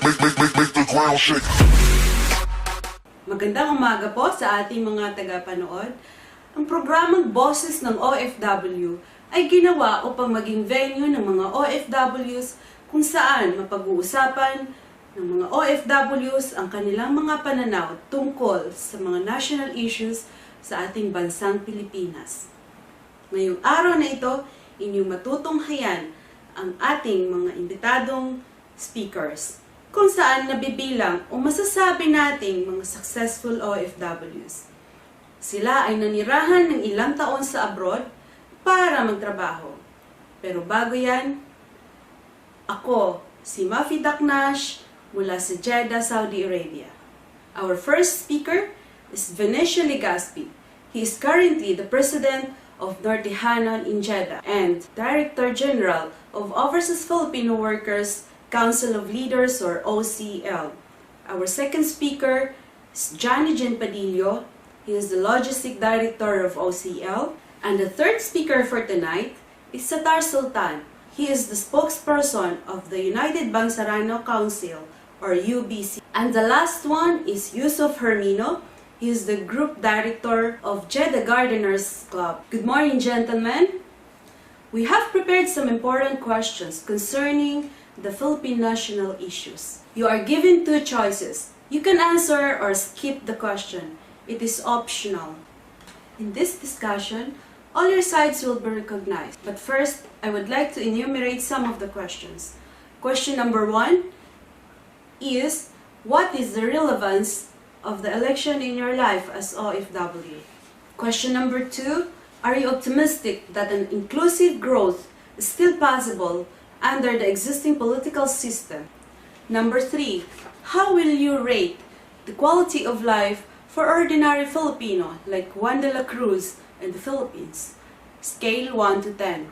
Make the ground shake. Magandang umaga po sa ating mga tagapanood. Ang programang Boses ng OFW ay ginawa upang maging venue ng mga OFWs kung saan mapag-uusapan ng mga OFWs ang kanilang mga pananaw tungkol sa mga national issues sa ating bansang Pilipinas. Ngayong araw na ito, inyong matutunghayan ang ating mga imbitadong speakers, kung saan nabibilang o masasabi nating mga successful OFWs. Sila ay nanirahan ng ilang taon sa abroad para magtrabaho. Pero bago yan, ako, si Mafi Daknash mula sa Jeddah, Saudi Arabia. Our first speaker is Venecio Legaspi. He is currently the president of Nortehanon in Jeddah and Director General of Overseas Filipino Workers Council of Leaders or OCL. Our second speaker is Johnny Padillo. He is the Logistic Director of OCL. And the third speaker for tonight is Satar Sultan. He is the spokesperson of the United Bangsaranao Council or UBC. And the last one is Yusuf Hermino. He is the Group Director of Jeddah Gardeners Club. Good morning, gentlemen. We have prepared some important questions concerning the Philippine national issues. You are given two choices. You can answer or skip the question. It is optional. In this discussion, all your sides will be recognized. But first, I would like to enumerate some of the questions. Question number 1 is, what is the relevance of the election in your life as OFW? Question number 2, are you optimistic that an inclusive growth is still possible under the existing political system? Number 3, how will you rate the quality of life for ordinary Filipino like Juan de la Cruz in the Philippines? Scale 1 to 10.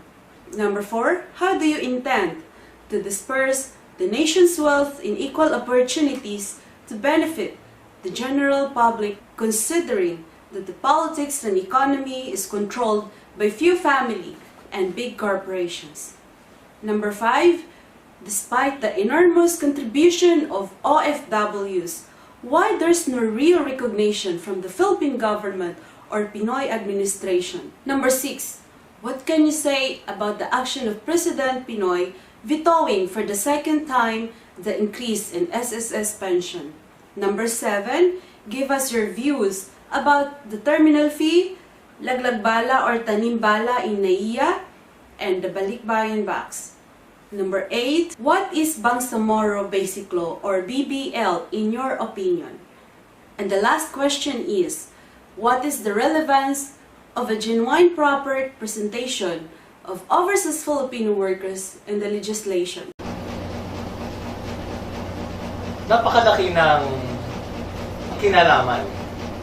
Number 4, how do you intend to disperse the nation's wealth in equal opportunities to benefit the general public, considering that the politics and economy is controlled by few family and big corporations? Number 5, despite the enormous contribution of OFWs, why there's no real recognition from the Philippine government or Pinoy administration? Number 6, what can you say about the action of President Pinoy vetoing for the second time the increase in SSS pension? Number 7, give us your views about the terminal fee, laglag bala or tanim bala in NAIA, and the Balikbayan box. Number 8, what is Bangsamoro Basic Law or BBL in your opinion? And the last question is, what is the relevance of a genuine proper presentation of overseas Filipino workers in the legislation? Napakalaki ng kinalaman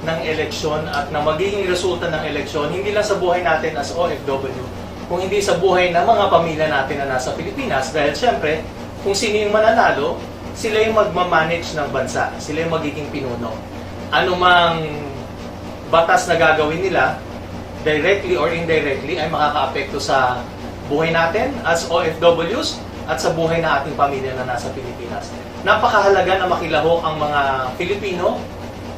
ng eleksyon at ng magiging resulta ng eleksyon, hindi lang sa buhay natin as OFW, kung hindi sa buhay ng mga pamilya natin na nasa Pilipinas. Dahil siyempre, kung sino yung mananalo, sila yung magmamanage ng bansa, sila yung magiging pinuno. Ano mang batas na gagawin nila, directly or indirectly, ay makakaapekto sa buhay natin as OFWs at sa buhay ng ating pamilya na nasa Pilipinas. Napakahalaga na makilahok ang mga Pilipino,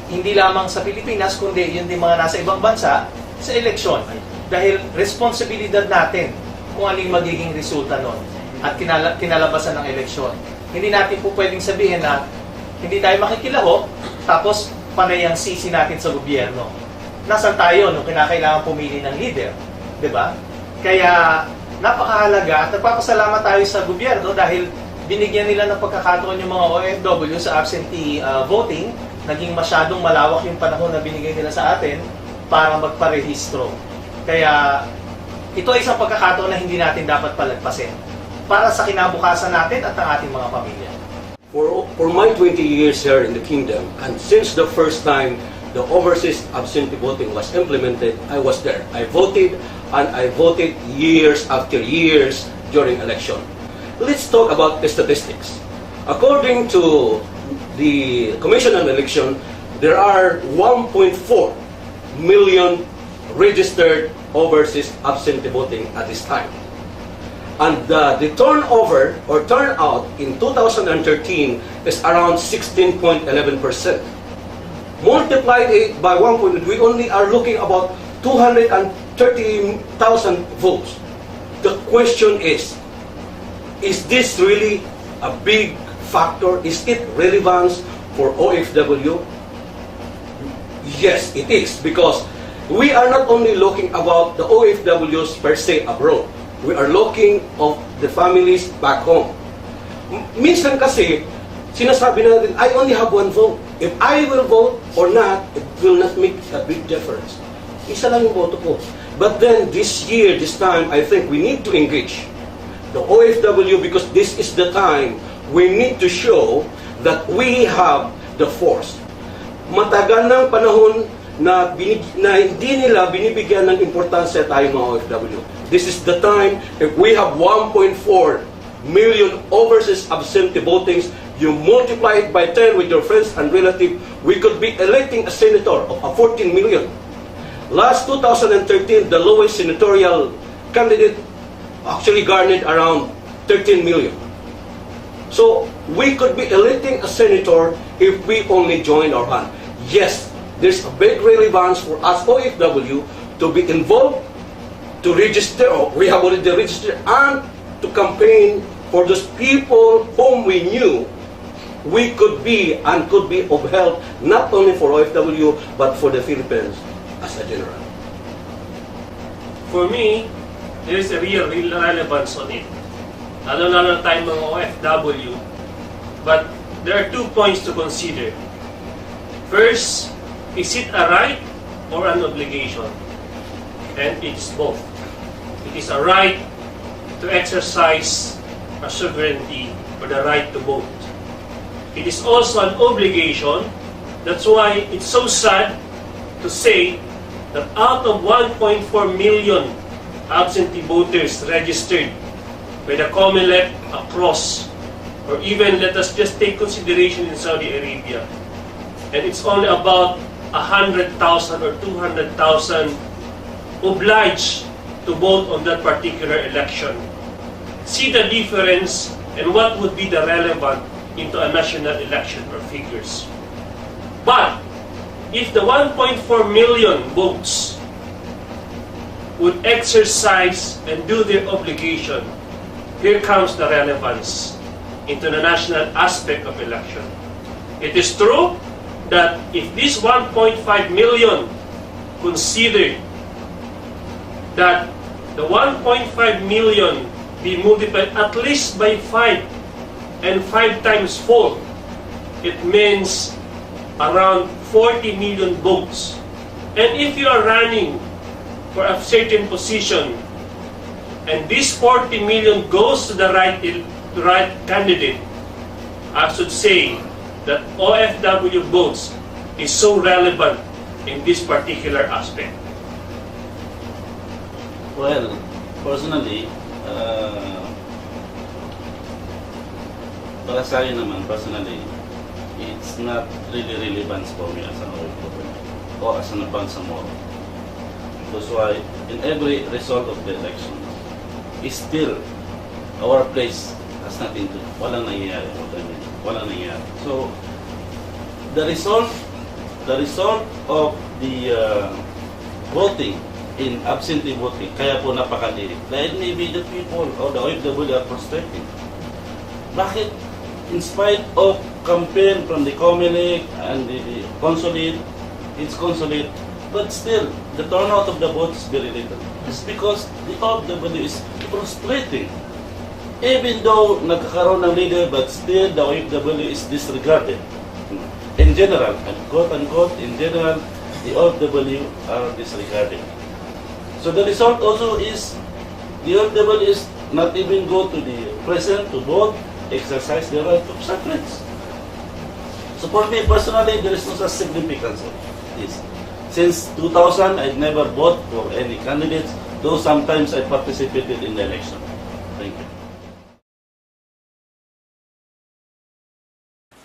hindi lamang sa Pilipinas, kundi yun din mga nasa ibang bansa, sa eleksyon. Dahil responsibilidad natin kung ano yung magiging resulta nun at kinalabasan ng eleksyon. Hindi natin po pwedeng sabihin na hindi tayo makikilahok, tapos panay ang sisi natin sa gobyerno. Nasaan tayo nung kinakailangan pumili ng leader? Diba? Kaya napakahalaga at nagpapasalamat tayo sa gobyerno dahil binigyan nila ng pagkakataon yung mga OFW sa absentee voting. Naging masyadong malawak yung panahon na binigay nila sa atin para magparehistro. Kaya ito ay isang pagkakataon na hindi natin dapat palagpasin para sa kinabukasan natin at ang ating mga pamilya. For my 20 years here in the kingdom, and since the first time the overseas absentee voting was implemented, I was there. I voted, and I voted years after years during election. Let's talk about the statistics. According to the Commission on Election, there are 1.4 million registered overseas absentee voting at this time. And the turnover or turnout in 2013 is around 16.11%. Multiplied it by 1 we only are looking about 230,000 votes. The question is this really a big factor? Is it relevant for OFW? Yes, it is, because we are not only looking about the OFWs per se abroad. We are looking of the families back home. Minsan kasi, sinasabi natin, I only have one vote. If I will vote or not, it will not make a big difference. Isa lang yung boto ko. But then, this year, this time, I think we need to engage the OFW, because this is the time we need to show that we have the force. Matagal ng panahon na hindi nila binibigyan ng importansya tayo mga OFW. This is the time, if we have 1.4 million overseas absentee votings, you multiply it by 10 with your friends and relatives, we could be electing a senator of 14 million. Last 2013, the lowest senatorial candidate actually garnered around 13 million. So, we could be electing a senator if we only join our hand. Yes, there's a big relevance for us OFW to be involved, to register, or we have already registered, and to campaign for those people whom we knew we could be and could be of help, not only for OFW, but for the Philippines as a general. For me, there is a real relevance on it. Lalo-lalo na tayo mga OFW. But there are 2 points to consider. First, is it a right or an obligation? And it is both. It is a right to exercise our sovereignty or the right to vote. It is also an obligation. That's why it's so sad to say that out of 1.4 million absentee voters registered by the COMELEC across, or even let us just take consideration in Saudi Arabia, and it's only about 100,000 or 200,000 obliged to vote on that particular election. See the difference and what would be the relevant into a national election or figures. But if the 1.4 million votes would exercise and do their obligation, here comes the relevance into the national aspect of election. It is true that if this 1.5 million considered that the 1.5 million be multiplied at least by 5 and 5 times 4, it means around 40 million votes. And if you are running for a certain position and this 40 million goes to the right candidate, I should say that OFW votes is so relevant in this particular aspect. Well, personally, para sa akin naman, personally, it's not really relevant for me as an OFW or as an Bangsamoro. That's why in every result of the election, still our place has nothing to do. Walang nangyayari. Walang nangyayari. So, the result of the voting in absentee voting, kaya po napakaliit. Dahil maybe the people or the OFW are frustrated. Bakit? In spite of campaign from the COMELEC and the consulate, but still, the turnout of the vote is very little. It's because the OFW is frustrating. Even though nagkakaroon ng leader, but still the OFW is disregarded. In general, and quote-unquote, in general, the OFW are disregarded. So the result also is, the OFW is not even go to the president to vote, exercise their right of suffrage. So for me personally, there is no such significance of this. Since 2000, I've never voted for any candidates, though sometimes I participated in the election. Thank you.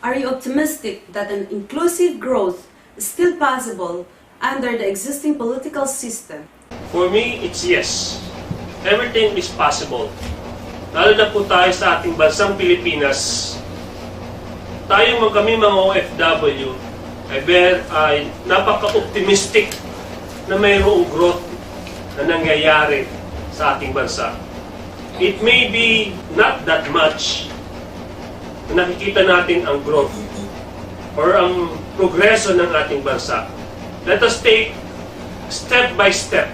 Are you optimistic that an inclusive growth is still possible under the existing political system? For me, it's yes. Everything is possible. lalo na po tayo sa ating bansang Pilipinas, kami mga OFW, ay napaka-optimistic na mayroong growth na nangyayari sa ating bansa. It may be not that much na nakikita natin ang growth or ang progreso ng ating bansa. Let us take step by step.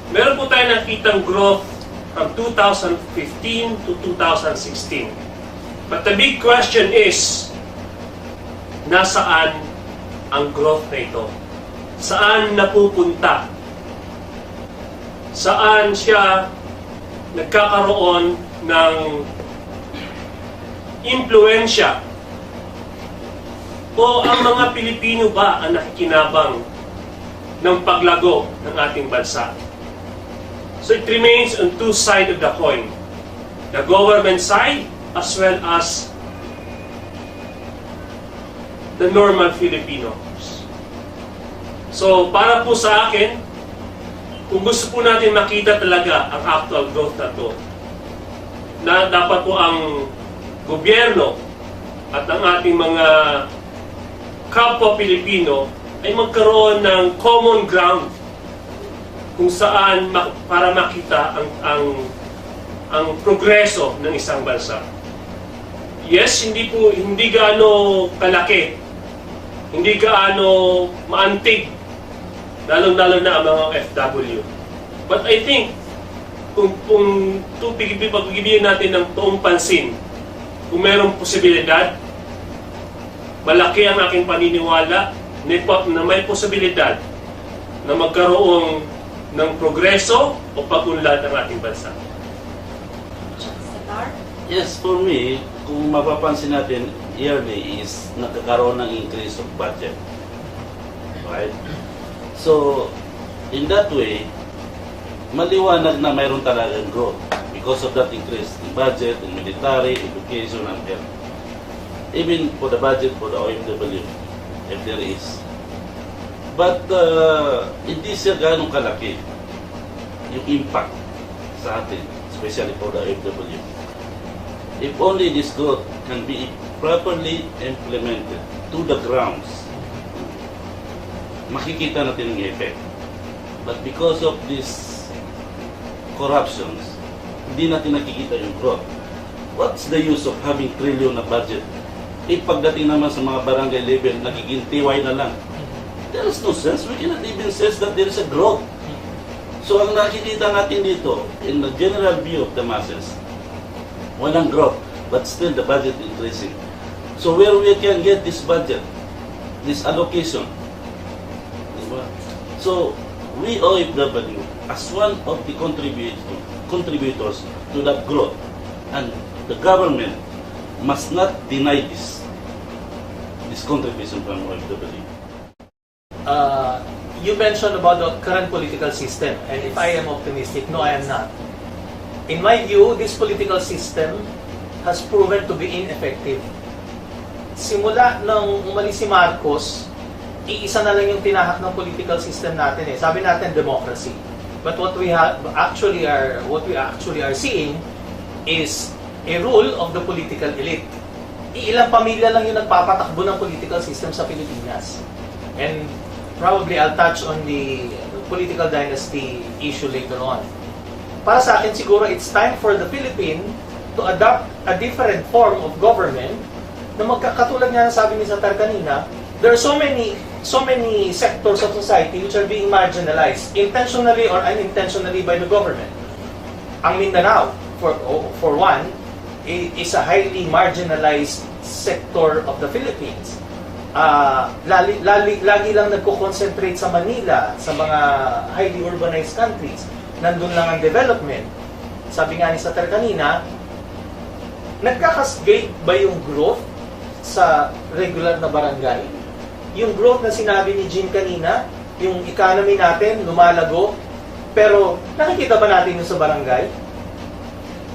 Meron po tayo nakitang growth from 2015 to 2016. But the big question is, nasaan ang growth na ito? Saan napupunta? Saan siya nagkakaroon ng impluensya? O ang mga Pilipino ba ang nakikinabang ng paglago ng ating bansa? So it remains on two sides of the coin. The government side as well as the normal Filipinos. So para po sa akin, kung gusto po natin makita talaga ang actual growth na to, na dapat po ang gobyerno at ang ating mga kapwa Pilipino ay magkaroon ng common ground kung saan para makita ang progreso ng isang bansa. Yes, hindi gaano kalaki, hindi gaano maantig, lalo-lalo na ang mga FW. But I think, kung pagbibigyan natin ng toong pansin, kung mayroong posibilidad, malaki ang aking paniniwala na may posibilidad na magkaroon ng progreso o pag-unlad ng ating bansa. Yes, for me, kung mapapansin natin, yearly is nagkakaroon ng increase of budget. Right? So, in that way, maliwanag na mayroon talagang growth because of that increase in budget, in military, education, and health. Even for the budget for the OFW, if there is. But, hindi siya ganong kalaki yung impact sa atin, especially for the OFW. If only this growth can be properly implemented to the grounds, makikita natin ang effect. But because of these corruptions, hindi natin nakikita yung growth. What's the use of having trillion na budget? If pagdating naman sa mga barangay level, nagiging tiwai na lang. There is no sense. We cannot even sense that there is a growth. So ang nakikita natin dito, in the general view of the masses, walang growth, but still the budget increasing. So where we can get this budget, this allocation? So we OFW, as one of the contributors to that growth, and the government must not deny this contribution from OFW. You mentioned about the current political system, and if I am optimistic, no, I am not. In my view, this political system has proven to be ineffective. Simula nang umalis si Marcos, iisa na lang yung tinahak ng political system natin eh. Sabi natin democracy. But what we actually are seeing is a rule of the political elite. Ilang pamilya lang yung nagpapatakbo ng political system sa Pilipinas. And probably I'll touch on the political dynasty issue later on. Para sa akin siguro it's time for the Philippines to adopt a different form of government na magkakatulad nga na sabi ni Satar kanina, there are so many sectors of society which are being marginalized intentionally or unintentionally by the government. Ang Mindanao, for one, is a highly marginalized sector of the Philippines. Lagi lang nagko-concentrate sa Manila, sa mga highly urbanized countries. Nandun lang ang development. Sabi nga ni Satar kanina, nagkakasgate ba yung growth sa regular na barangay? Yung growth na sinabi ni Jean kanina, yung economy natin lumalago, pero nakikita ba natin yung sa barangay?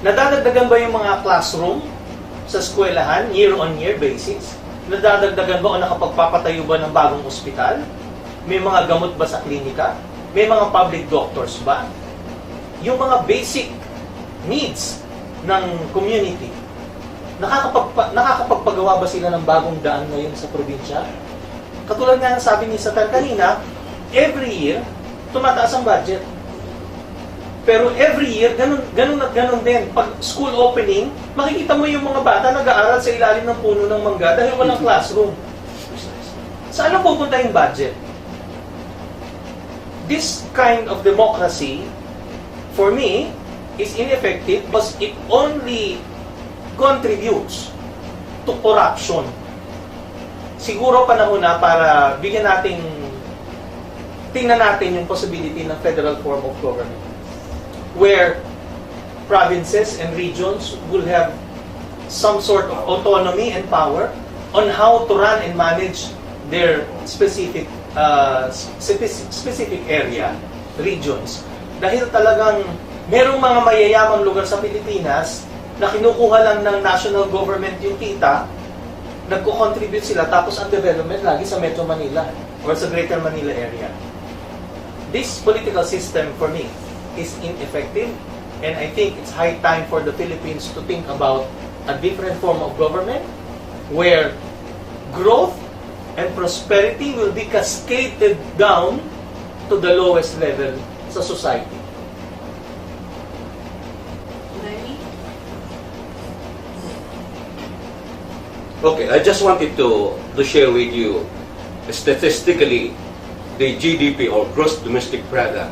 Nadadagdagan ba yung mga classroom sa eskwelahan year-on-year basis? Nadadagdagan ba o nakapagpapatayo ba ng bagong ospital? May mga gamot ba sa klinika? May mga public doctors ba? Yung mga basic needs ng community. Nakakapagpagawa ba sila ng bagong daan ngayon sa probinsya? Katulad nga ng sabi ni Satar kanina, every year, tumataas ang budget. Pero every year, ganun at ganun din. Pag school opening, makikita mo yung mga bata nag-aaral sa ilalim ng puno ng mangga dahil walang classroom. Saan ang pupunta yung budget? This kind of democracy, for me, is ineffective because it only contributes to corruption. Siguro panahon na para tingnan natin yung possibility ng federal form of government where provinces and regions will have some sort of autonomy and power on how to run and manage their specific area, regions. Dahil talagang merong mga mayayamang lugar sa Pilipinas na kinukuha lang ng national government yung kita, nagko-contribute sila, tapos ang development lagi sa Metro Manila or sa Greater Manila area. This political system, for me, is ineffective, and I think it's high time for the Philippines to think about a different form of government where growth and prosperity will be cascaded down to the lowest level sa society. Okay, I just wanted to share with you statistically the GDP or gross domestic product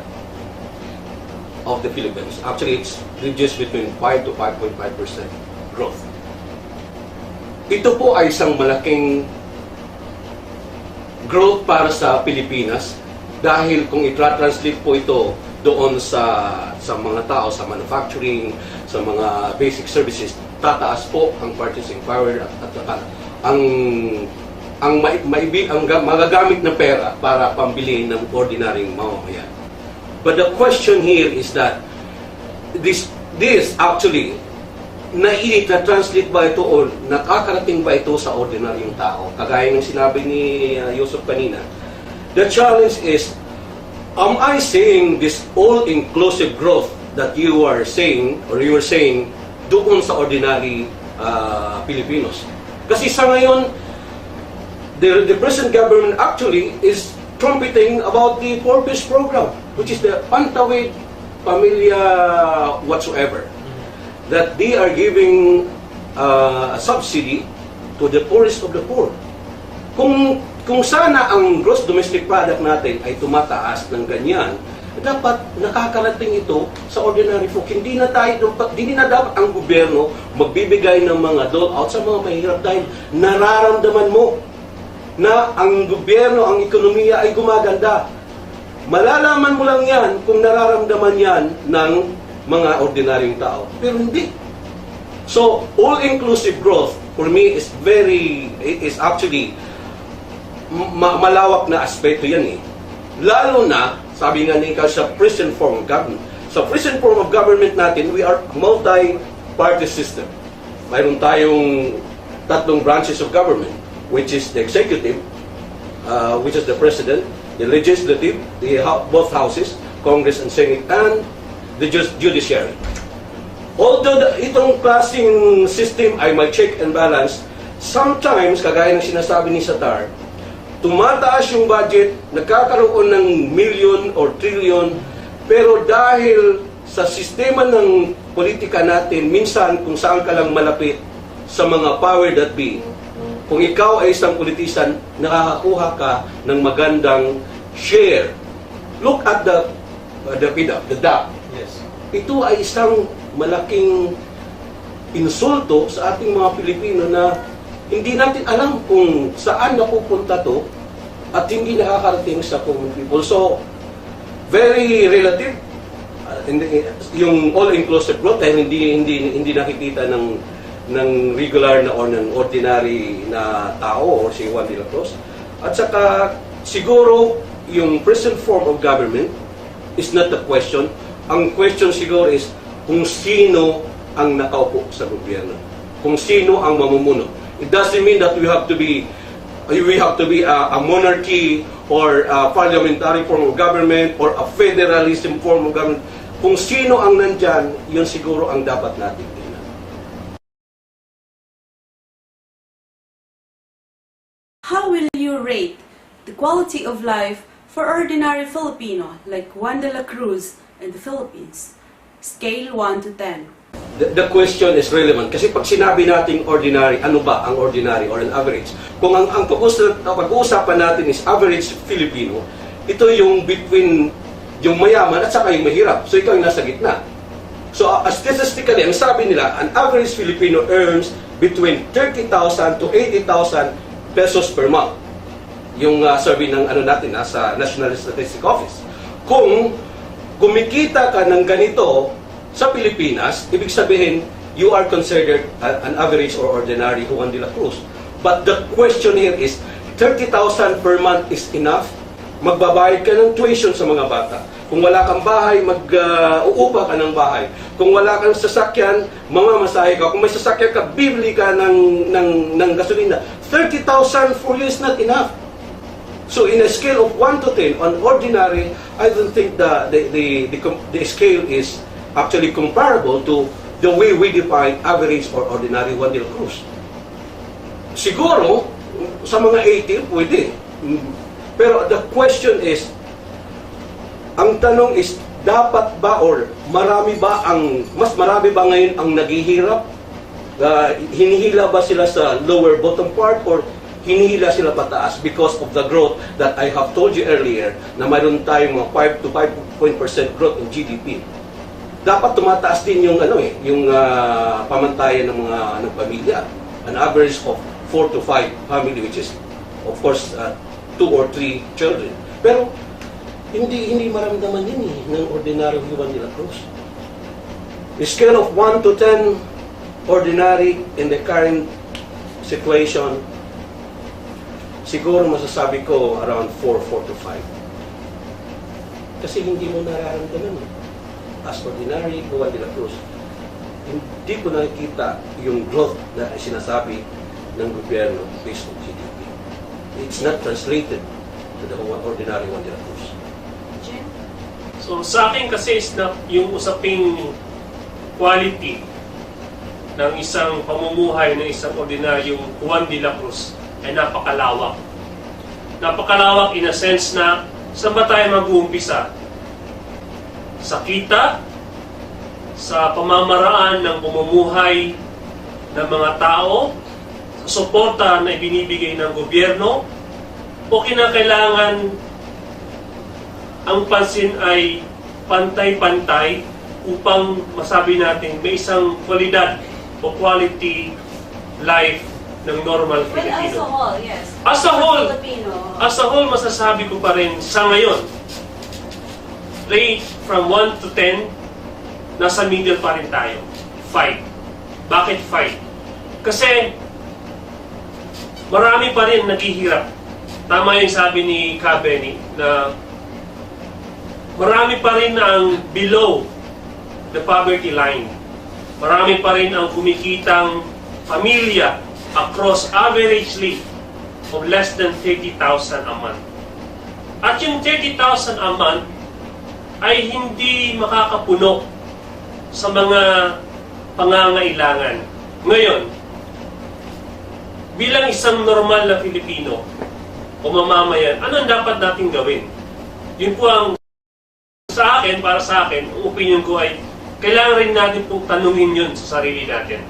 of the Philippines. Actually, it's reduced between 5 to 5.5% growth. Ito po ay isang malaking growth para sa Pilipinas dahil kung i-translate po ito doon sa mga tao, sa manufacturing, sa mga basic services, tataas po ang purchasing power at ang magagamit na pera para pambili ng ordinaryong mamamayan. But the question here is that this actually na-translate ba ito o nakakarating ba ito sa ordinaryong tao? Kagaya ng sinabi ni Yusuf kanina, the challenge is, am I saying this all-inclusive growth that you are saying or you were saying doon sa ordinary Filipinos? Kasi sa ngayon, the present government actually is trumpeting about the Forbes program, which is the Pantawid Pamilya whatsoever, that they are giving a subsidy to the poorest of the poor. Kung sana ang gross domestic product natin ay tumataas ng ganyan, dapat nakakarating ito sa ordinary folk. Hindi na dapat ang gobyerno magbibigay ng mga dole-out sa mga mahirap dahil nararamdaman mo na ang gobyerno, ang ekonomiya ay gumaganda. Malalaman mo lang yan kung nararamdaman yan ng mga ordinaryong tao. Pero hindi. So, all-inclusive growth for me is actually malawak na aspeto yan eh. Lalo na, sabi nga ni sa present form of government. Sa present form of government natin, we are multi-party system. Mayroon tayong tatlong branches of government, which is the executive, which is the president, the legislative, both houses, Congress and Senate, and the judiciary. Although itong klaseng system ay may check and balance, sometimes, kagaya ng sinasabi ni Satar, tumataas yung budget, nagkakaroon ng million or trillion, pero dahil sa sistema ng politika natin, minsan kung saan ka lang malapit sa mga power that be, kung ikaw ay isang politician, nakakakuha ka ng magandang share. Look at the DAP. Yes. Ito ay isang malaking insulto sa ating mga Pilipino na hindi natin alam kung saan napupunta to at hindi nakakarating sa common people. So, very relative. Yung all-inclusive growth dahil hindi nakikita ng regular na or ng ordinary na tao or si Juan de la Cruz. At saka, siguro, yung present form of government is not the question. Ang question siguro is kung sino ang nakaupo sa gobyerno. Kung sino ang mamumuno. It doesn't mean that we have to be a monarchy or a parliamentary form of government or a federalism form of government. kung sino ang nandyan, yun siguro ang dapat natin tingnan. How will you rate the quality of life for ordinary Filipino like Juan de la Cruz in the Philippines? Scale 1 to 10. The question is relevant kasi pag sinabi nating ordinary, ano ba ang ordinary or an average? Kung ang pag-uusapan natin is average Filipino, ito yung between yung mayaman at saka yung mahirap. So ikaw yung nasa gitna. So statistically, ang sabi nila, an average Filipino earns between 30,000 to 80,000 pesos per month. Yung survey ng natin sa National Statistics Office. Kung kumikita ka ng ganito sa Pilipinas, ibig sabihin, you are considered an average or ordinary Juan de la Cruz. But the question here is, 30,000 per month is enough? Magbabayad ka ng tuition sa mga bata. Kung wala kang bahay, uupa ka ng bahay. Kung wala kang sasakyan, mamamasahe ka. Kung may sasakyan ka, bibili ka ng gasolina. 30,000 for you is not enough. So in a scale of 1 to 10, on ordinary, I don't think the scale is actually comparable to the way we define average or ordinary Juan de la Cruz. Siguro, sa mga 80, pwede. Pero the question is, ang tanong is, dapat ba or mas marami ba ngayon ang naghihirap? Hinihila ba sila sa lower bottom part or hinihila sila pataas because of the growth that I have told you earlier na mayroon tayong 5 to 5% growth in GDP. Dapat tumataas din yung pamantayan ng mga pamilya. An average of 4 to 5 family, which is of course 2 or 3 children. Pero hindi maramdaman din ng ordinary Juan de la Cruz. A scale of 1 to 10 ordinary in the current situation, siguro masasabi ko around 4 to 5. Kasi hindi mo nararamdaman. As ordinary Juan de la Cruz, hindi ko nakikita yung growth na sinasabi ng gobyerno based on GDP. It's not translated to the ordinary Juan de la Cruz. So sa akin kasi is na yung usaping quality ng isang pamumuhay ng isang ordinaryong Juan de la Cruz ay napakalawak. Napakalawak in a sense na saan ba tayo mag-uumpisa? Sa kita, sa pamamaraan ng pamumuhay ng mga tao, sa suporta na ibinibigay ng gobyerno, o kinakailangan ang pansin ay pantay-pantay upang masabi natin may isang kwalidad o quality life ng normal Filipino. As a whole, yes. As a whole, masasabi ko pa rin sa ngayon, rate from 1 to 10, nasa middle pa rin tayo. 5. Bakit 5? Kasi marami pa rin naghihirap. Tama yung sabi ni Kabeni na marami pa rin ang below the poverty line. Marami pa rin ang kumikitang pamilya across averagely of less than 30,000 a month. At yung 30,000 a month ay hindi makakapuno sa mga pangangailangan. Ngayon, bilang isang normal na Filipino o mamamayan, ano ang dapat natin gawin? Yun po ang sa akin, para sa akin, ang opinion ko ay kailangan rin natin pong tanungin yun sa sarili natin.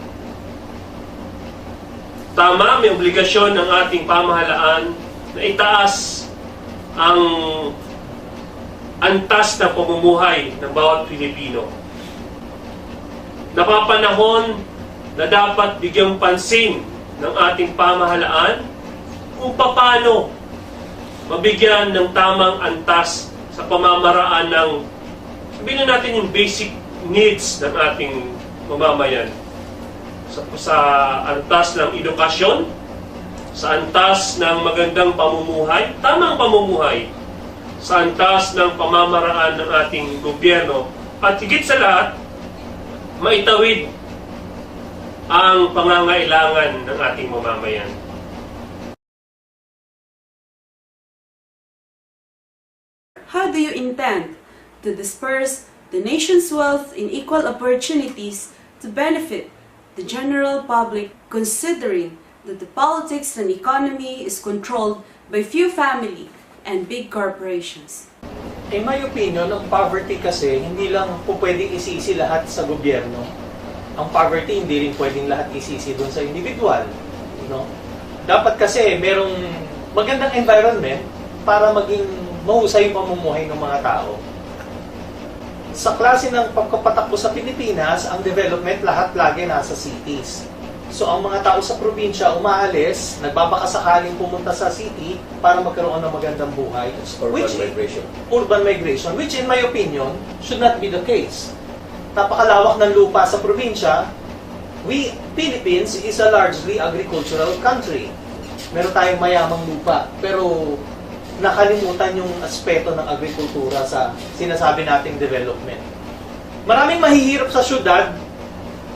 Tama, may obligasyon ng ating pamahalaan na itaas ang antas na pamumuhay ng bawat Pilipino. Napapanahon na dapat bigyang pansin ng ating pamahalaan kung paano mabigyan ng tamang antas sa pamamaraan ng, sabihin natin yung basic needs ng ating mamamayan. Sa antas ng edukasyon, sa antas ng magandang pamumuhay, tamang pamumuhay, sa antas ng pamamaraan ng ating gobyerno, at higit sa lahat, maitawid ang pangangailangan ng ating mamamayan. How do you intend to disperse the nation's wealth in equal opportunities to benefit the general public, considering that the politics and economy is controlled by few family and big corporations. In my opinion, ang poverty kasi, hindi lang po pwedeng isisi lahat sa gobyerno. Ang poverty, hindi rin pwedeng lahat isisi doon sa individual. No? Dapat kasi merong magandang environment para maging mahusay yung pamumuhay ng mga tao. Sa klase ng pagkapatakbo sa Pilipinas, ang development lahat lagi nasa cities. So ang mga tao sa probinsya umaalis, nagbabakasakaling pumunta sa city para magkaroon ng magandang buhay. Urban migration, which in my opinion, should not be the case. Napakalawak ng lupa sa probinsya. Philippines is a largely agricultural country. Meron tayong mayamang lupa, pero nakalimutan yung aspeto ng agrikultura sa sinasabi nating development. Maraming mahihirap sa syudad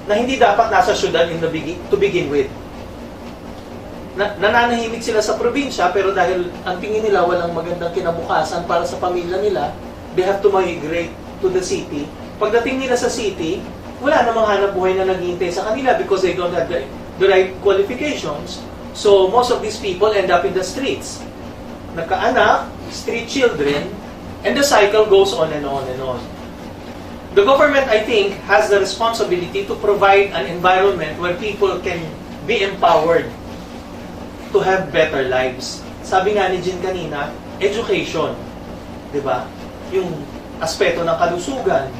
na hindi dapat nasa syudad to begin with. Nananahimik sila sa probinsya, pero dahil ang tingin nila walang magandang kinabukasan para sa pamilya nila, they have to migrate to the city. Pagdating nila sa city, wala namang hanap buhay na naghihintay sa kanila because they don't have the right qualifications. So most of these people end up in the streets. Nagkaanak, street children, and the cycle goes on and on and on. The government, I think, has the responsibility to provide an environment where people can be empowered to have better lives. Sabi nga ni Jean kanina, education. Diba? Yung aspeto ng kalusugan,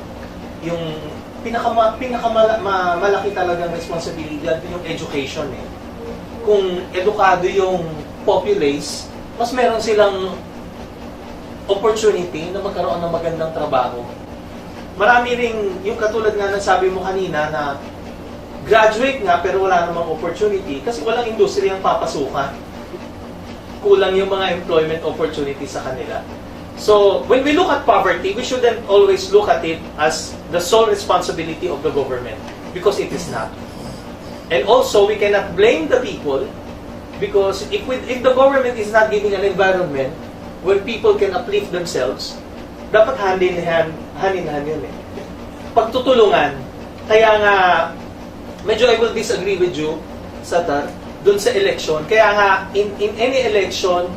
yung pinakamalaki talagang responsibilidad yung education. Kung edukado yung populace, mas meron silang opportunity na magkaroon ng magandang trabaho. Marami ring, yung katulad nga ng sabi mo kanina na graduate nga pero wala namang opportunity kasi walang industriya ang papasukan. Kulang yung mga employment opportunity sa kanila. So, when we look at poverty, we shouldn't always look at it as the sole responsibility of the government because it is not. And also, we cannot blame the people because if the government is not giving an environment where people can uplift themselves, dapat hand in hand yun Pagtutulungan. Kaya nga, medyo I will disagree with you, Satar, dun sa election. Kaya nga, in any election,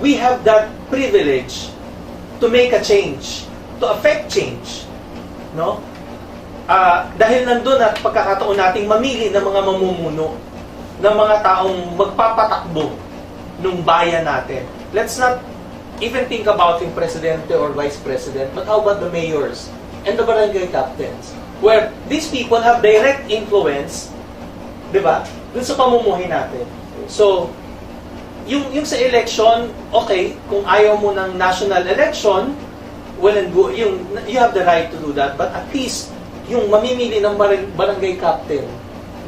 we have that privilege to make a change, to affect change. No? Dahil nandun at pagkakataon nating mamili ng mga mamumuno, ng mga taong magpapatakbo ng bayan natin. Let's not even think about yung presidente or vice president, but how about the mayors and the barangay captains, where these people have direct influence, di ba, dun sa pamumuhay natin. So, yung sa election, okay, kung ayaw mo ng national election, well and good, you have the right to do that, but at least, yung mamimili ng barangay captain,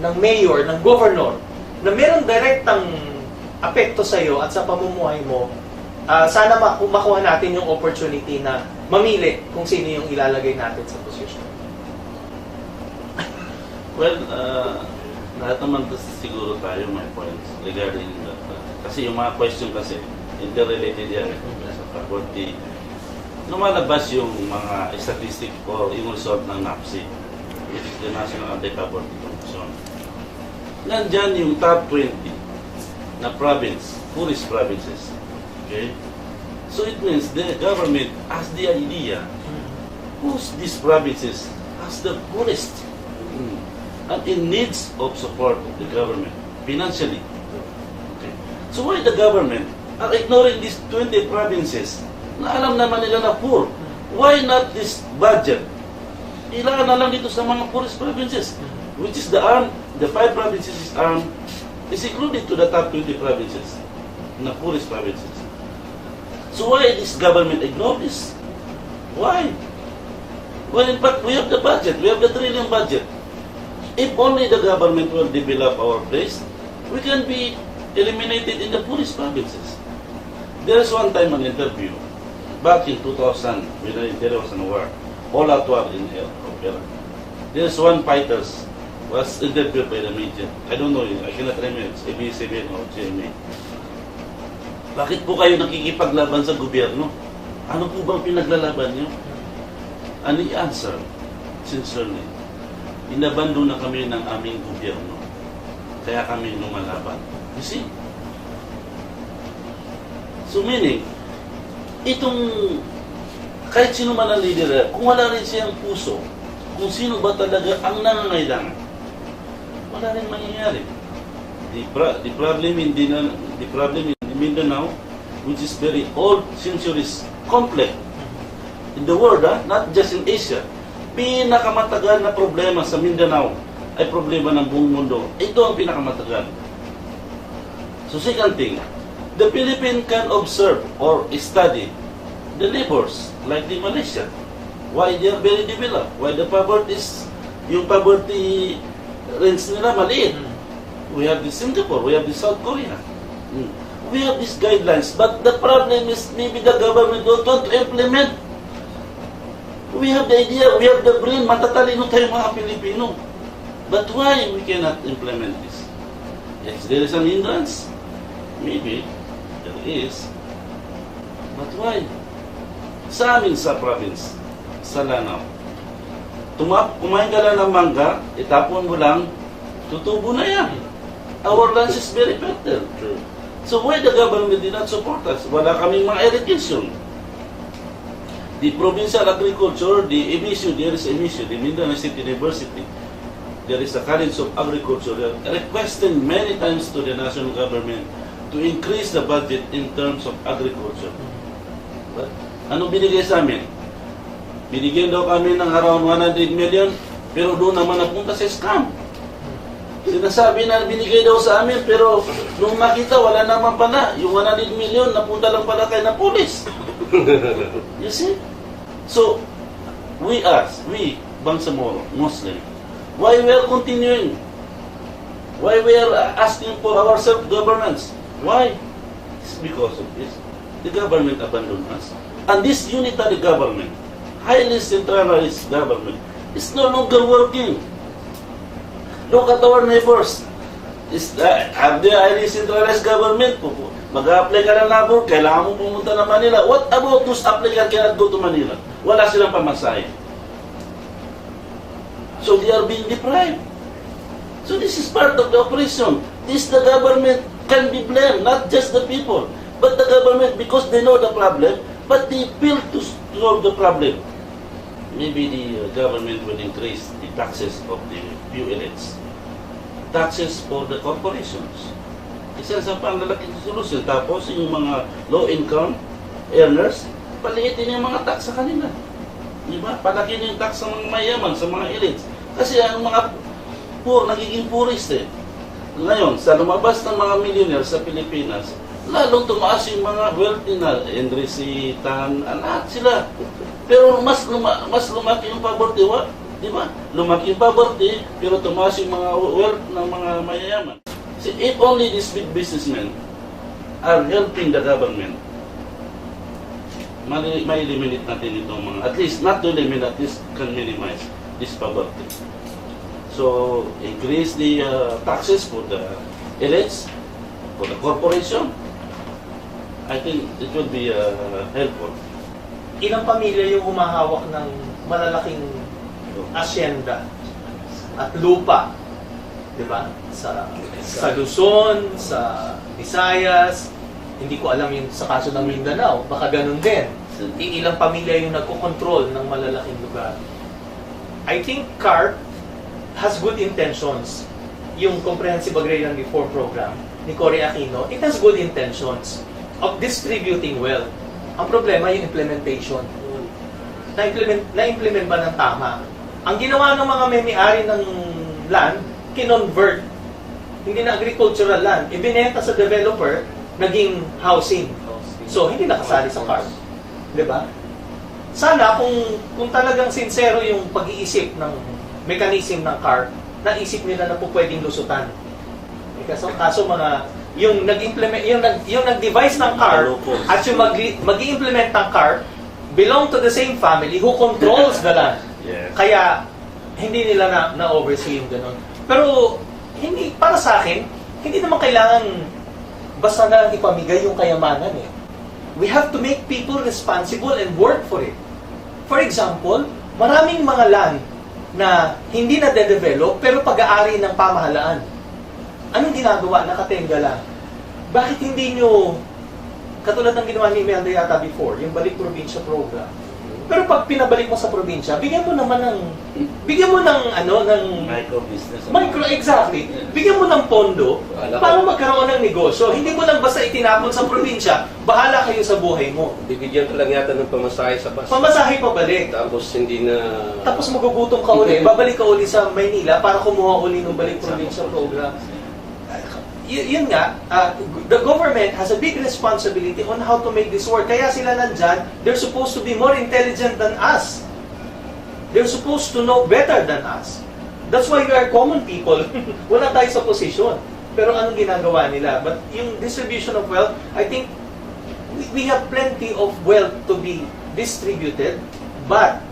ng mayor, ng governor, na meron direktang apekto sa'yo at sa pamumuhay mo, sana makuha natin yung opportunity na mamili kung sino yung ilalagay natin sa posisyon. Well, lahat naman siguro tayo may points regarding that. Kasi yung mga question kasi, interrelated yan sa poverty. Lumalabas yung mga statistic o yung result ng NAPSI, which is the National Anti-Poverty Commission. Nandyan yung top 20 na province, poorest provinces. Okay? So it means the government has the idea whose these provinces has the poorest and in needs of support of the government financially. Okay. So why the government are ignoring these 20 provinces na alam naman nila na poor? Why not this budget? Ilaan na lang dito sa mga poorest provinces, which is the 5 provinces is included to the top 20 provinces, na poorest provinces. So why this government ignore this? Why? Well, in fact, we have the budget. We have the trillion budget. If only the government will develop our place, we can be eliminated in the poorest provinces. There is one time an interview, back in 2000, when there was a war, all out war in Opera. There is one fighter was interviewed by the media. I don't know, I cannot remember, it's AB07 or GMA. Bakit po kayo nakikipaglaban sa gobyerno? Ano po bang pinaglalaban nyo? And he answered, sincerely, inabando na kami ng aming gobyerno. Kaya kami lumalaban. You see? So meaning, itong kahit sino man ang leader, kung wala rin siyang puso, kung sino ba talaga ang nangangailangan, wala rin mangyayari. The problem in Mindanao, which is very old, centuries, complex in the world, not just in Asia, pinakamatagal na problema sa Mindanao ay problema ng buong mundo. Ito ang pinakamatagal. So second thing, the Philippines can observe or study the neighbors like the Malaysia. Why they are very developed? Why the poverty is, yung poverty range nila maliit. We have the Singapore, we have the South Korea. We have these guidelines, but the problem is maybe the government don't want to implement. We have the idea, we have the brain, matatalino tayo mga Pilipino. But why we cannot implement this? Yes, there is an hindrance. Maybe there is. But why? Sa amin sa province, sa Lanao, kumain ka lang ng mangga, itapon mo lang, tutubo na yan. Our land is very fertile. So why the government did not support us? Wala kaming mga irrigation. The provincial agriculture, the MSU, there is MSU, the Mindanao State University, there is a college of agriculture. They are requesting many times to the national government to increase the budget in terms of agriculture. But ano binigay sa amin? Binigyan daw kami ng around 100 million, pero doon naman napunta sa scam. Sinasabi na binigay daw sa amin, pero nung makita, wala naman pala. Yung 100 million, napunta lang pala kay na police. You see? So, we, Bangsamoro, Muslim, why we are continuing? Why we are asking for our self-governance? Why? It's because of this. The government abandoned us. And this unitary government, highly centralized government, is no longer working. Look at our neighbors. Have they highly centralized government? Mag-a-apply ka ng labor, kailangan mo pumunta ng Manila. What about those applicants cannot go to Manila? Wala silang pamasahe. So they are being deprived. So this is part of the operation. This the government can be blamed, not just the people, but the government, because they know the problem, but they fail to solve the problem. Maybe the government will increase the taxes of the few elites. Taxes for the corporations. Isa sa panglalaking solution. Tapos yung mga low-income earners, paliitin yung mga tax sa kanila. Diba? Palakin yung tax sa mga mayaman, sa mga elites. Kasi ang mga poor, nagiging poorist eh. Ngayon, sa lumabas ng mga millionaires sa Pilipinas, lalong tumaas yung mga wealthy na, Enrique, Tan, lahat sila. Pero mas lumaki yung poverty, di ba? Lumaki yung poverty, pero tumaas yung mga wealth ng mga mayayaman. See, if only these big businessmen are helping the government, may eliminate natin itong mga, at least not to eliminate, at least can minimize this poverty. So, increase the taxes for the elites, for the corporation. I think it will be helpful. Ilang pamilya yung humahawak ng malalaking asyenda at lupa, di ba? Sa Luzon, sa Visayas, hindi ko alam yung sa kaso ng Mindanao, baka ganun din. Ilang pamilya yung nagkokontrol ng malalaking lugar. I think CARP has good intentions. Yung Comprehensive Agrarian Reform Program ni Cory Aquino, it has good intentions of distributing wealth. Ang problema yung implementation. Na-implement ba ng tama? Ang ginawa ng mga may-ari ng land, kinonvert. Hindi na agricultural land. Ibinenta sa developer, naging housing. So, hindi nakasali sa CARP. Diba? Sana kung talagang sincero yung pag-iisip ng mechanism ng CARP, naisip nila na po pwedeng lusutan. Kaso mga yung nag-implement, yung nag-devise ng CARP at yung mag-i-implement ng CARP belong to the same family who controls the land. Yes. Kaya hindi nila na-oversee yung ganun. Pero hindi, para sa akin, hindi naman kailangan basta na ipamigay yung kayamanan eh. We have to make people responsible and work for it. For example, maraming mga land na hindi na de-develop pero pag-aari ng pamahalaan. Anong ginagawa? Nakatenga lang. Bakit hindi nyo, katulad ng ginawa ni Imelda yata before, yung balik probinsya program. Pero pag pinabalik mo sa probinsya, bigyan mo ng Micro-business. exactly. Bigyan mo ng pondo para magkaroon ng negosyo. Hindi mo lang basta itinapon sa probinsya, bahala kayo sa buhay mo. Bibigyan ka lang yata ng pamasahe sa bus. Pamasahe pabalik. Tapos hindi na... Tapos magugutom ka uli, babalik ka uli sa Maynila para kumuha uli ng balik probinsya program. Yun nga, the government has a big responsibility on how to make this work. Kaya sila nandyan, they're supposed to be more intelligent than us. They're supposed to know better than us. That's why we are common people. Wala tayo sa posisyon. Pero anong ginagawa nila? But yung distribution of wealth, I think we have plenty of wealth to be distributed, but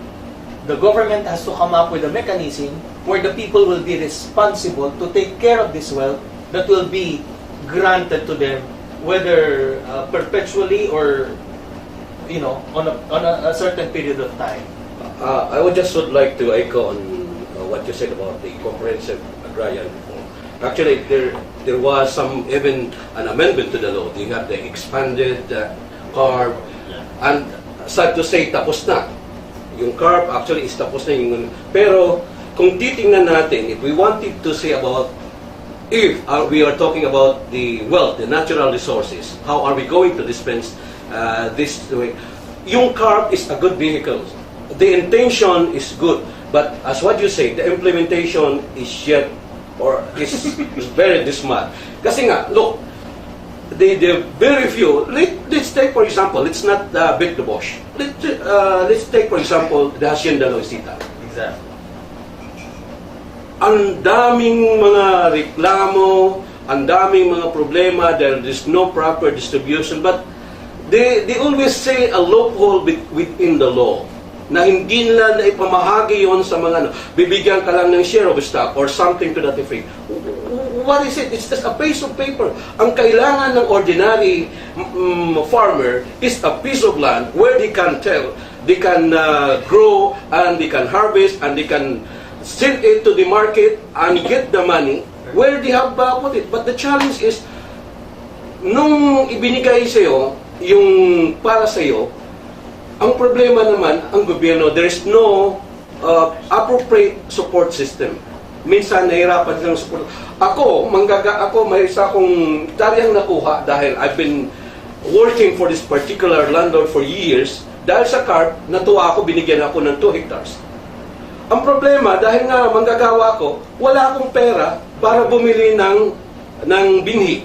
the government has to come up with a mechanism where the people will be responsible to take care of this wealth that will be granted to them, whether perpetually or, on a certain period of time. I would like to echo on what you said about the comprehensive agrarian reform. Actually, there was even an amendment to the law. You have the expanded CARB, and sad to say, tapos na. Yung CARB actually is tapos na yung... Pero, kung titingnan natin, if we wanted to say about if we are talking about the wealth, the natural resources, how are we going to dispense this way? Yung CARB is a good vehicle. The intention is good, but as what you say, the implementation is is very dismal. Kasi nga, look, the very few. Let's take for example. Let's not beat the bush. Let's take for example the Hacienda Loisita. Exactly. Ang daming mga reklamo, ang daming mga problema, there is no proper distribution, but they always say a loophole within the law na hindi nila na ipamahagi yon sa mga bibigyan ka lang ng share of stock or something to that effect. What is it? It's just a piece of paper. Ang kailangan ng ordinary farmer is a piece of land where they can grow and they can harvest and they can send it to the market and get the money where they have put it. But the challenge is, nung ibinigay sa'yo, yung para sa'yo, ang problema naman, ang gobyerno, there is no appropriate support system. Minsan, nahirapan silang support. Ako, may isa akong taryang nakuha dahil I've been working for this particular landlord for years. Dahil sa CARB, natuwa ako, binigyan ako ng 2 hectares. Ang problema, dahil nga manggagawa ko, wala akong pera para bumili ng binhi,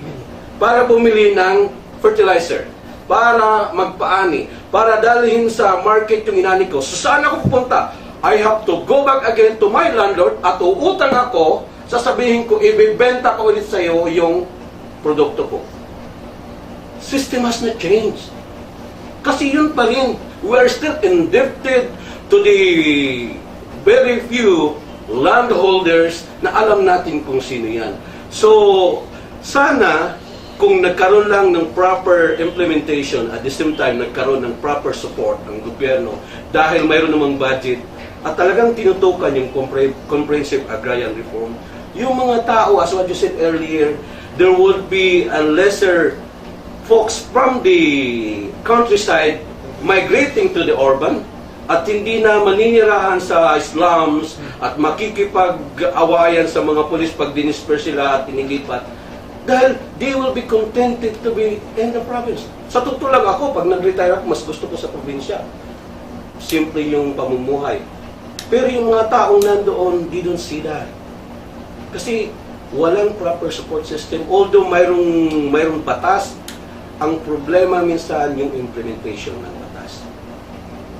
para bumili ng fertilizer, para magpaani, para dalhin sa market yung inani ko. So saan ako pupunta? I have to go back again to my landlord at uutang ako, sasabihin ko, ibibenta ko ulit sa iyo yung produkto ko. System has not changed. Kasi yun pa rin, we are still indebted to the very few landholders na alam natin kung sino yan. So, sana, kung nagkaroon lang ng proper implementation, at the same time, nagkaroon ng proper support ng gobyerno, dahil mayroon namang budget, at talagang tinutukan yung comprehensive agrarian reform, yung mga tao, as what you said earlier, there would be a lesser folks from the countryside migrating to the urban, at hindi na maninirahan sa slums at makikipag-awayan sa mga pulis pag dinisperse sila at tinilipat. Dahil they will be contented to be in the province. Sa totoo lang ako, pag nag-retire ako, mas gusto ko sa probinsya. Simple yung pamumuhay. Pero yung mga taong nandoon, they don't see that. Kasi walang proper support system. Although mayroong batas, ang problema minsan yung implementation ng batas.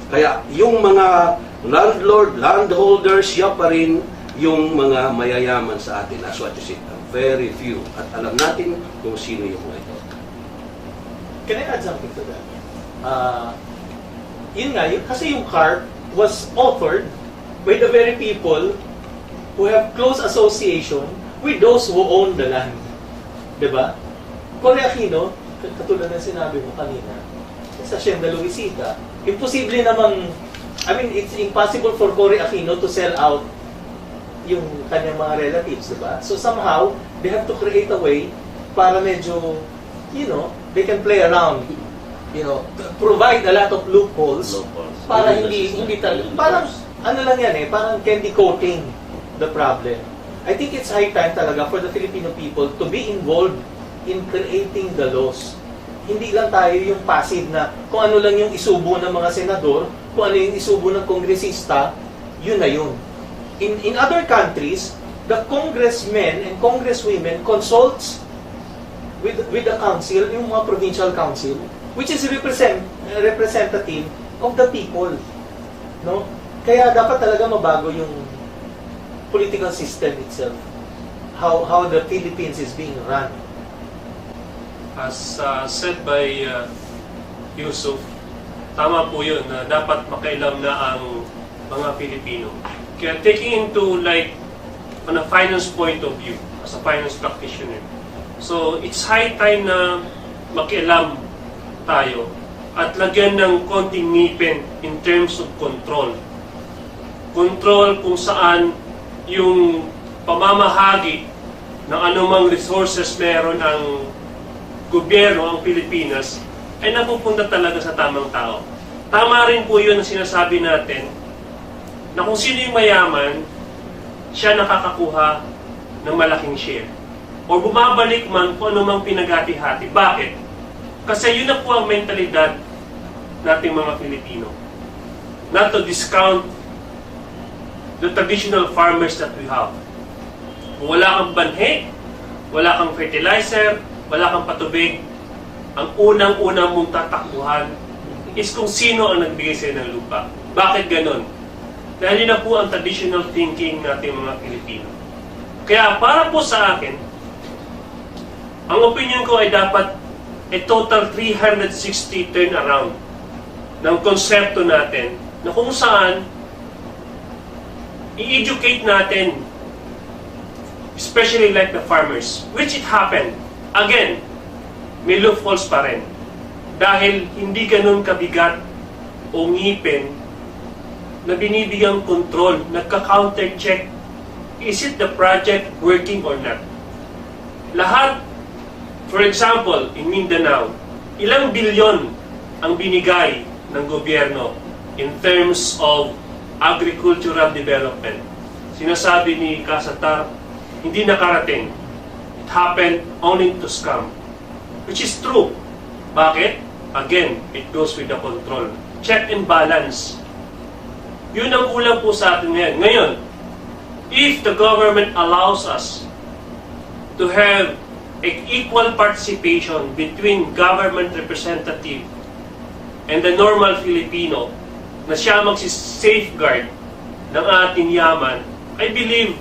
Kaya yung mga landholders, siya pa rin yung mga mayayaman sa atin. As what you said, very few. At alam natin kung sino yung mga ito. Can I add something to that? Yun nga, kasi yung CARB was authored by the very people who have close association with those who own the land. Diba? Kung Aquino, katulad ng sinabi mo kanina, sa Hacienda Luisita, imposible namang I mean, it's impossible for Cory Aquino to sell out yung kanyang mga relatives, diba? So somehow, they have to create a way para medyo, you know, they can play around, you know, provide a lot of loopholes para hindi parang ano lang yan eh, parang candy coating the problem. I think it's high time talaga for the Filipino people to be involved in creating the laws. Hindi lang tayo yung passive na kung ano lang yung isubo ng mga senador, kung ano yung isubo ng kongresista, yun na yun. In other countries, the congressmen and congresswomen consults with the council, yung mga provincial council, which is representative of the people. No? Kaya dapat talaga mabago yung political system itself. How the Philippines is being run. As said by Yusuf, tama po yun na dapat makailam na ang mga Pilipino. Kaya taking into like on a finance point of view, as a finance practitioner, so it's high time na makialam tayo at lagyan ng konting ngipin in terms of control. Control kung saan yung pamamahagi ng anumang resources meron ang gobyerno, ang Pilipinas, ay napupunta talaga sa tamang tao. Tama rin po yun ang sinasabi natin na kung sino yung mayaman, siya nakakakuha ng malaking share. O bumabalik man kung anumang pinagati-hati. Bakit? Kasi yun na po ang mentalidad nating mga Pilipino. Not to discount the traditional farmers that we have. Kung wala kang banhe, wala kang fertilizer, wala kang patubig, ang unang-unang mong tatakbuhan is kung sino ang nagbigay sa'yo ng lupa. Bakit ganon? Dahil yun na po ang traditional thinking natin mga Pilipino. Kaya para po sa akin, ang opinion ko ay dapat a total 360 turnaround ng konsepto natin na kung saan i-educate natin, especially like the farmers, which it happened. Again, may loopholes pa rin. Dahil hindi ganun kabigat o ngipin na binibigyang control, nagka-counter-check, is it the project working or not? Lahat, for example, in Mindanao, ilang bilyon ang binigay ng gobyerno in terms of agricultural development. Sinasabi ni Kasatar, hindi nakarating. It happened only to scam. Which is true. Bakit? Again, it goes with the control. Check and balance. Yun ang kulang po sa atin ngayon. Ngayon, if the government allows us to have equal participation between government representative and the normal Filipino na siya magsi-safeguard ng ating yaman, I believe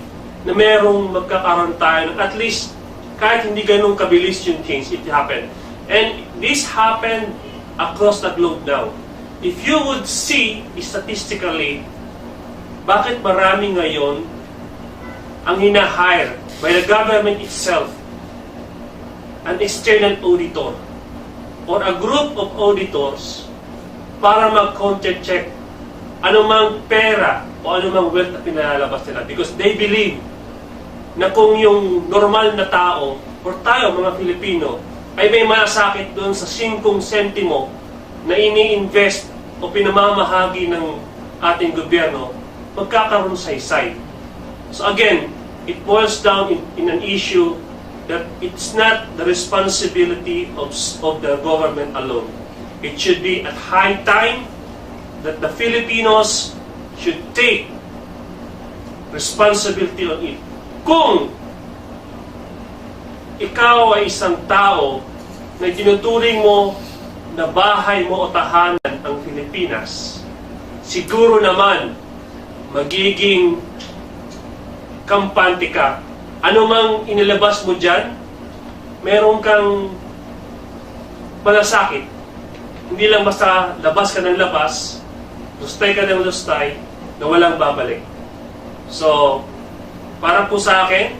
na merong magkakaroon tayo ng at least kahit hindi ganun kabilis yung change, it happened. And this happened across the globe now. If you would see statistically, bakit marami ngayon ang hina-hire by the government itself an external auditor or a group of auditors para mag-counter-check anumang pera o anumang wealth na pinalalabas nila because they believe na kung yung normal na tao or tayo mga Pilipino ay may malasakit doon sa 5 sentimo na ini-invest o pinamamahagi ng ating gobyerno, magkakaroon saysay. So again, it boils down in an issue that it's not the responsibility of the government alone. It should be at high time that the Filipinos should take responsibility on it. Kung ikaw ay isang tao na tinuturing mo na bahay mo o tahanan ang Pilipinas, siguro naman magiging kampante ka. Ano mang inilabas mo dyan, meron kang malasakit. Hindi lang basta labas ka ng labas, lustay ka ng lustay, na walang babalik. So, para po sa akin,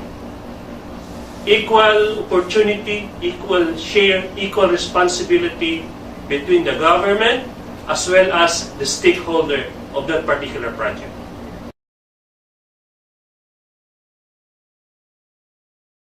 equal opportunity, equal share, equal responsibility between the government as well as the stakeholder of that particular project.